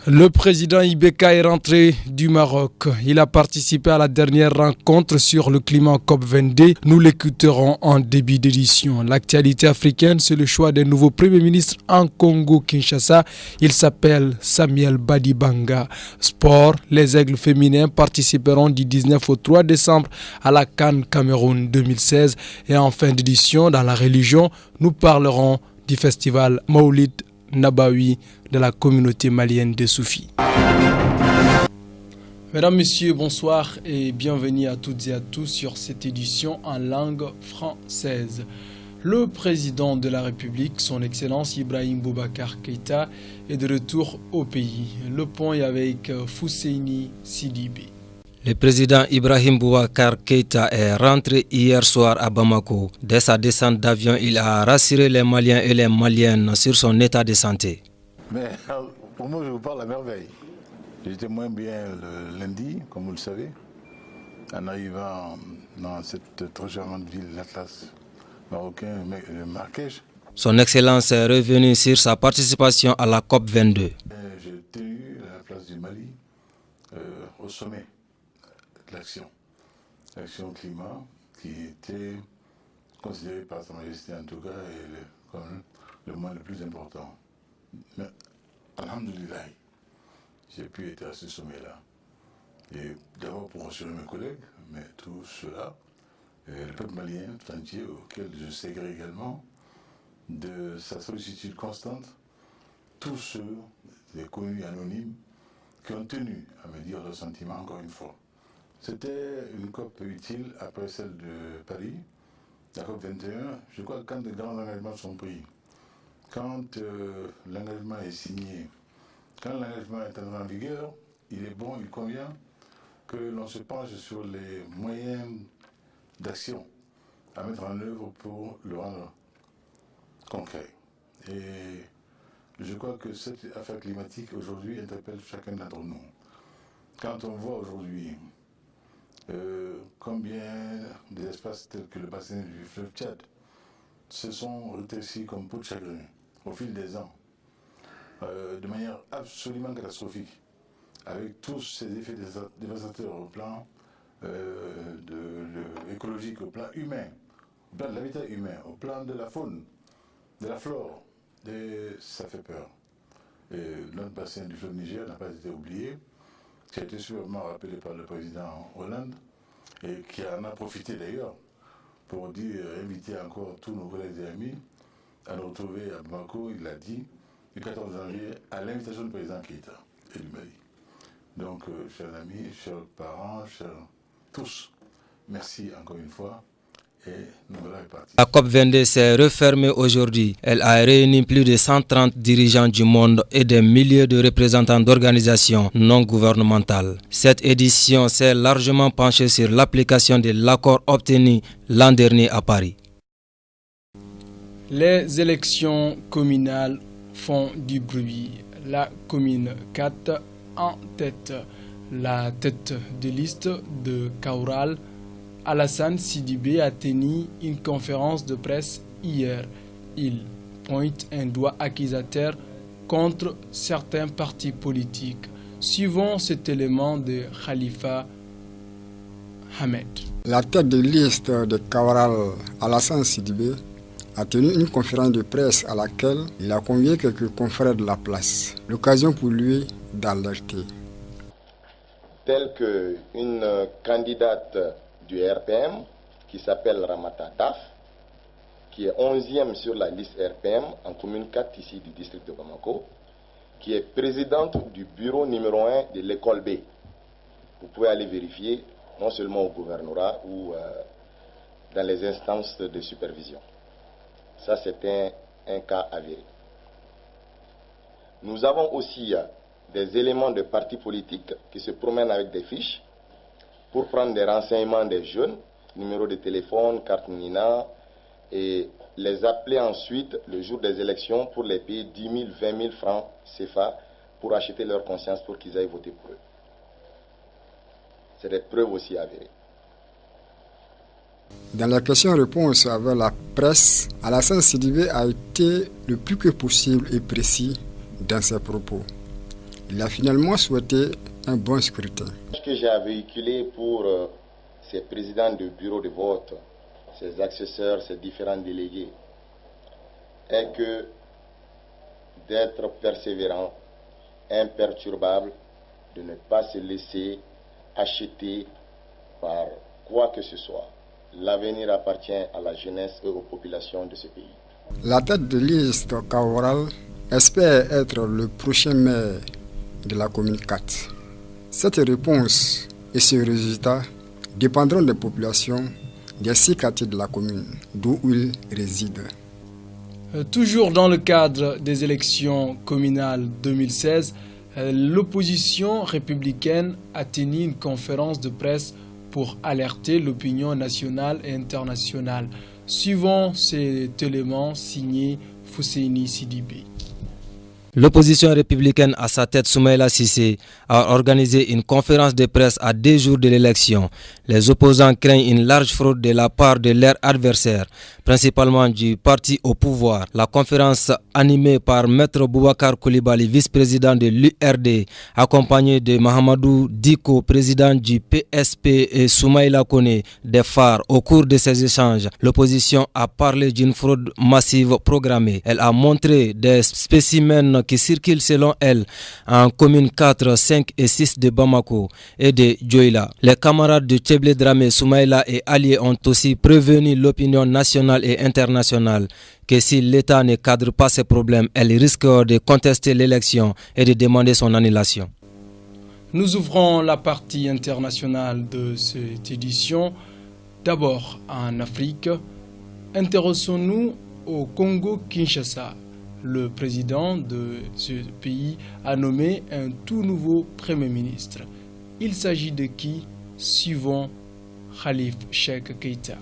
Le président Ibeka est rentré du Maroc. Il a participé à la dernière rencontre sur le climat COP22. Nous l'écouterons en début d'édition. L'actualité africaine, c'est le choix d'un nouveau Premier ministre en Congo-Kinshasa. Il s'appelle Samuel Badibanga. Sport, les Aigles féminins participeront du 19 au 3 décembre à la CAN Cameroun 2016. Et en fin d'édition, dans la religion, nous parlerons du festival Maulid Nabawi de la communauté malienne des Soufis. Mesdames, Messieurs, bonsoir et bienvenue à toutes et à tous sur cette édition en langue française. Le président de la République, son Excellence Ibrahim Boubacar Keïta, est de retour au pays. Le point est avec Fousseini Sidibé. Le président Ibrahim Boubacar Keïta est rentré hier soir à Bamako. Dès sa descente d'avion, il a rassuré les Maliens et les Maliennes sur son état de santé. Mais pour moi, je vous parle à merveille. J'étais moins bien le lundi, comme vous le savez, en arrivant dans cette très charmante ville, l'Atlas marocain, Marrakech. Son Excellence est revenu sur sa participation à la COP22. J'ai tenu la place du Mali au sommet de l'action climat, qui était considérée par Sa Majesté en tout cas comme le moins le plus important. Mais, alhamdoulilah, j'ai pu être à ce sommet-là. Et d'abord pour rassurer mes collègues, mais tout cela, le peuple malien tout entier, auquel je ségré également, de sa sollicitude constante, tous ceux, les connus anonymes, qui ont tenu à me dire leurs sentiments encore une fois. C'était une COP utile après celle de Paris, la COP 21. Je crois que quand de grands engagements sont pris, quand l'engagement est signé, quand l'engagement est entré en vigueur, il est bon, il convient que l'on se penche sur les moyens d'action à mettre en œuvre pour le rendre concret. Et je crois que cette affaire climatique aujourd'hui interpelle chacun d'entre nous. Quand on voit aujourd'hui combien des espaces tels que le bassin du fleuve Tchad se sont rétrécis comme peau de chagrin au fil des ans, de manière absolument catastrophique, avec tous ces effets dévastateurs au plan écologique, au plan humain, au plan de l'habitat humain, au plan de la faune, de la flore, ça fait peur. Et notre bassin du fleuve Niger n'a pas été oublié, qui a été sûrement rappelé par le président Hollande, et qui en a profité d'ailleurs pour inviter encore tous nos collègues et amis à nous retrouver à Bamako, il l'a dit, du 14 janvier, à l'invitation du président Keïta et du Mali. Donc, chers amis, chers parents, chers tous, merci encore une fois. Et nous voilà repartis. La COP22 s'est refermée aujourd'hui. Elle a réuni plus de 130 dirigeants du monde et des milliers de représentants d'organisations non gouvernementales. Cette édition s'est largement penchée sur l'application de l'accord obtenu l'an dernier à Paris. Les élections communales font du bruit. La commune 4 en tête. La tête de liste de Kaoural, Alassane Sidibé, a tenu une conférence de presse hier. Il pointe un doigt accusateur contre certains partis politiques. Suivons cet élément de Khalifa Hamed. La tête de liste de Kaoural, Alassane Sidibé, a tenu une conférence de presse à laquelle il a convié quelques confrères de la place. L'occasion pour lui d'alerter. Telle qu'une candidate du RPM qui s'appelle Ramata Daf, qui est 11e sur la liste RPM en commune 4 ici du district de Bamako, qui est présidente du bureau numéro 1 de l'école B. Vous pouvez aller vérifier non seulement au gouvernorat ou dans les instances de supervision. Ça, c'est un cas avéré. Nous avons aussi des éléments de partis politiques qui se promènent avec des fiches pour prendre des renseignements des jeunes, numéro de téléphone, carte NINA, et les appeler ensuite le jour des élections pour les payer 10 000, 20 000 francs CFA pour acheter leur conscience pour qu'ils aillent voter pour eux. C'est des preuves aussi avérées. Dans la question-réponse avec la presse, Alassane Sidibé a été le plus que possible et précis dans ses propos. Il a finalement souhaité un bon scrutin. Ce que j'ai à véhiculer pour ces présidents de bureau de vote, ces accesseurs, ces différents délégués, est que d'être persévérant, imperturbable, de ne pas se laisser acheter par quoi que ce soit. L'avenir appartient à la jeunesse et aux populations de ce pays. La tête de liste Kaoral espère être le prochain maire de la commune 4. Cette réponse et ce résultat dépendront des populations des 6 quartiers de la commune d'où il réside. Toujours dans le cadre des élections communales 2016, l'opposition républicaine a tenu une conférence de presse pour alerter l'opinion nationale et internationale. Suivant cet élément signé Fousseini Sidibé. L'opposition républicaine à sa tête, Soumaïla Cissé, a organisé une conférence de presse à 2 jours de l'élection. Les opposants craignent une large fraude de la part de leurs adversaires, principalement du parti au pouvoir. La conférence animée par Maître Boubacar Coulibaly, vice-président de l'URD, accompagné de Mahamadou Diko, président du PSP, et Soumaïla Koné des Phares. Au cours de ces échanges, l'opposition a parlé d'une fraude massive programmée. Elle a montré des spécimens qui circulent selon elle en communes 4, 5 et 6 de Bamako et de Dioïla. Les camarades de Tcheblé Dramé, Soumaïla et alliés ont aussi prévenu l'opinion nationale et internationale que si l'État ne cadre pas ces problèmes, elle risque de contester l'élection et de demander son annulation. Nous ouvrons la partie internationale de cette édition. D'abord en Afrique, intéressons-nous au Congo-Kinshasa. Le président de ce pays a nommé un tout nouveau Premier ministre. Il s'agit de qui? Suivant Khalif Cheikh Keïta.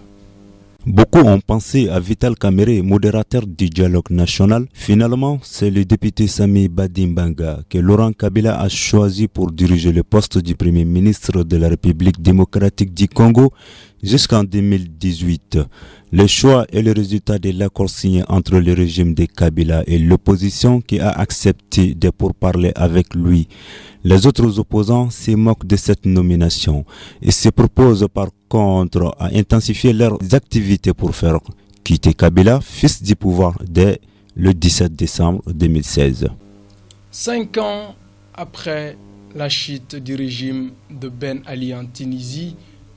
Beaucoup ont pensé à Vital Kamerhe, modérateur du dialogue national. Finalement, c'est le député Sami Badimbanga que Laurent Kabila a choisi pour diriger le poste du Premier ministre de la République démocratique du Congo jusqu'en 2018. Le choix est le résultat de l'accord signé entre le régime de Kabila et l'opposition qui a accepté de pourparler avec lui. Les autres opposants se moquent de cette nomination et se proposent par contre à intensifier leurs activités pour faire quitter Kabila, fils du pouvoir, dès le 17 décembre 2016. 5 ans après la chute du régime de Ben Ali en Tunisie,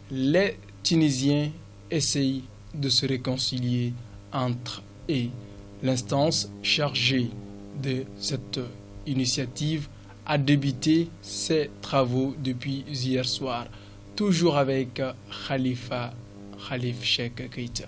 les Tunisiens essayent de se réconcilier entre eux. L'instance chargée de cette initiative a débuté ses travaux depuis hier soir, toujours avec Khalif Cheikh Keïta.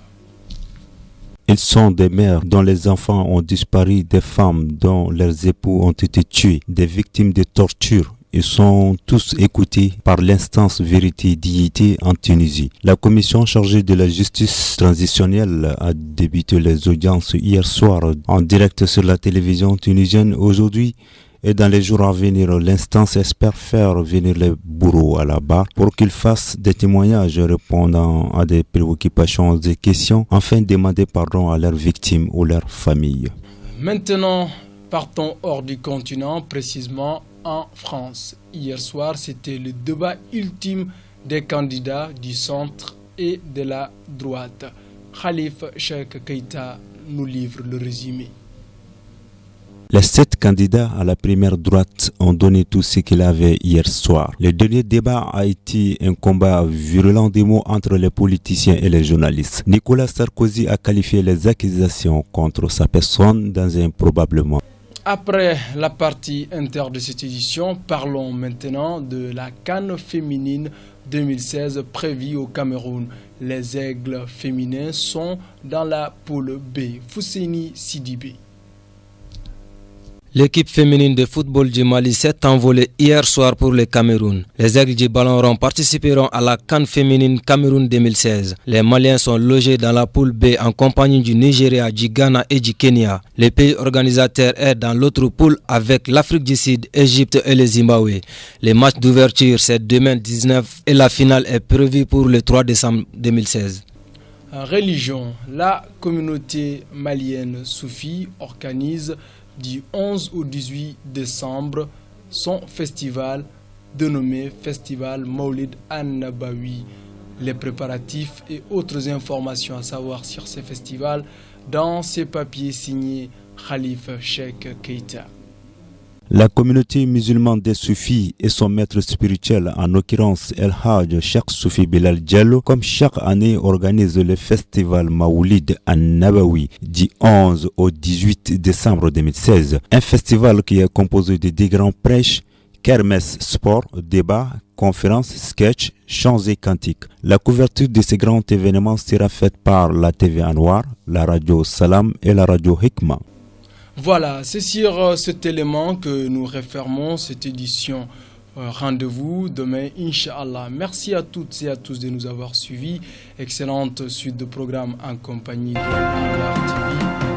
Ils sont des mères dont les enfants ont disparu, des femmes dont leurs époux ont été tués, des victimes de torture. Ils sont tous écoutés par l'instance Vérité et Dignité en Tunisie. La commission chargée de la justice transitionnelle a débuté les audiences hier soir en direct sur la télévision tunisienne. Aujourd'hui et dans les jours à venir, l'instance espère faire venir les bourreaux à la barre pour qu'ils fassent des témoignages répondant à des préoccupations et questions, afin de demander pardon à leurs victimes ou leurs familles. Maintenant, partons hors du continent, précisément en France. Hier soir, c'était le débat ultime des candidats du centre et de la droite. Khalif Cheikh Keïta nous livre le résumé. Les 7 candidats à la primaire droite ont donné tout ce qu'ils avaient hier soir. Le dernier débat a été un combat virulent des mots entre les politiciens et les journalistes. Nicolas Sarkozy a qualifié les accusations contre sa personne dans un probablement. Après la partie inter de cette édition, parlons maintenant de la CAN féminine 2016 prévue au Cameroun. Les aigles féminins sont dans la poule B. Fousseini Sidibé. L'équipe féminine de football du Mali s'est envolée hier soir pour le Cameroun. Les aigles du ballon rond participeront à la CAN féminine Cameroun 2016. Les Maliens sont logés dans la poule B en compagnie du Nigeria, du Ghana et du Kenya. Le pays organisateur est dans l'autre poule avec l'Afrique du Sud, Égypte et le Zimbabwe. Les matchs d'ouverture c'est demain 19 et la finale est prévue pour le 3 décembre 2016. Religion. La communauté malienne soufie organise du 11 au 18 décembre son festival dénommé Festival Maulid An-Nabawi. Les préparatifs et autres informations à savoir sur ce festival dans ces papiers signés Khalifa Cheikh Keita. La communauté musulmane des Soufis et son maître spirituel, en l'occurrence El Hajj Cheikh Soufi Bilal Diallo, comme chaque année organise le festival Maoulid An-Nabawi du 11 au 18 décembre 2016. Un festival qui est composé de 10 grands prêches, kermesse, sport, débats, conférences, sketchs, chants et cantiques. La couverture de ces grands événements sera faite par la TV Anwar, la radio Salam et la radio Hikma. Voilà, c'est sur cet élément que nous refermons cette édition. Rendez-vous demain, Inch'Allah. Merci à toutes et à tous de nous avoir suivis. Excellente suite de programme en compagnie de Anwar TV.